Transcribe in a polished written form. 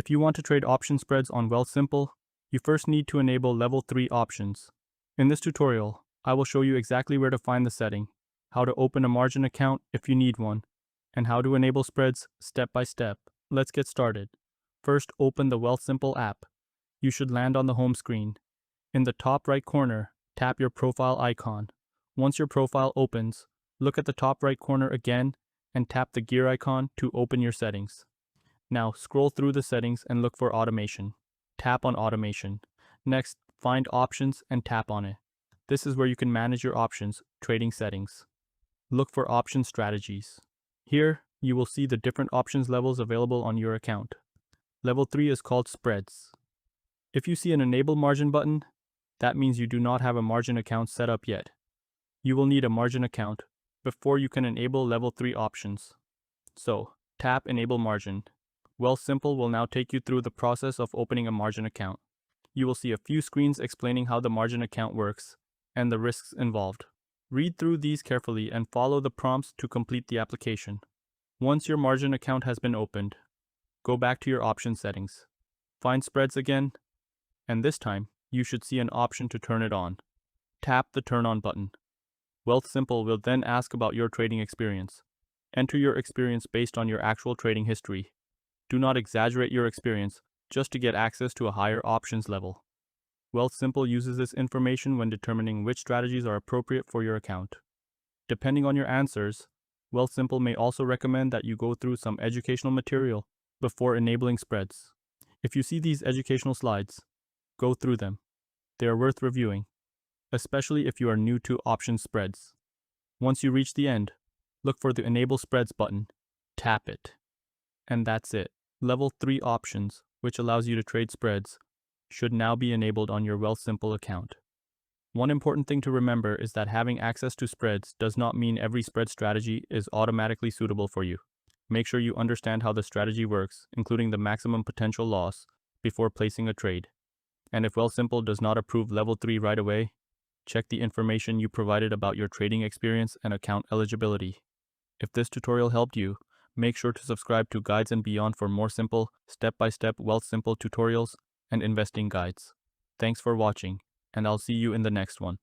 If you want to trade option spreads on Wealthsimple, you first need to enable level 3 options. In this tutorial, I will show you exactly where to find the setting, how to open a margin account if you need one, and how to enable spreads step by step. Let's get started. First, open the Wealthsimple app. You should land on the home screen. In the top right corner, tap your profile icon. Once your profile opens, look at the top right corner again and tap the gear icon to open your settings. Now scroll through the settings and look for automation. Tap on automation. Next, find options and tap on it. This is where you can manage your options trading settings. Look for option strategies. Here, you will see the different options levels available on your account. Level 3 is called spreads. If you see an enable margin button, that means you do not have a margin account set up yet. You will need a margin account before you can enable level 3 options. So, tap enable margin. Wealthsimple will now take you through the process of opening a margin account. You will see a few screens explaining how the margin account works and the risks involved. Read through these carefully and follow the prompts to complete the application. Once your margin account has been opened, go back to your option settings. Find spreads again, and this time, you should see an option to turn it on. Tap the turn on button. Wealthsimple will then ask about your trading experience. Enter your experience based on your actual trading history. Do not exaggerate your experience just to get access to a higher options level. Wealthsimple uses this information when determining which strategies are appropriate for your account. Depending on your answers, Wealthsimple may also recommend that you go through some educational material before enabling spreads. If you see these educational slides, go through them. They are worth reviewing, especially if you are new to option spreads. Once you reach the end, look for the Enable Spreads button, tap it, and that's it. Level 3 options, which allows you to trade spreads, should now be enabled on your Wealthsimple account. One important thing to remember is that having access to spreads does not mean every spread strategy is automatically suitable for you. Make sure you understand how the strategy works, including the maximum potential loss, before placing a trade. And if Wealthsimple does not approve level 3 right away, check the information you provided about your trading experience and account eligibility. If this tutorial helped you, make sure to subscribe to Guides and Beyond for more simple, step-by-step Wealthsimple tutorials and investing guides. Thanks for watching, and I'll see you in the next one.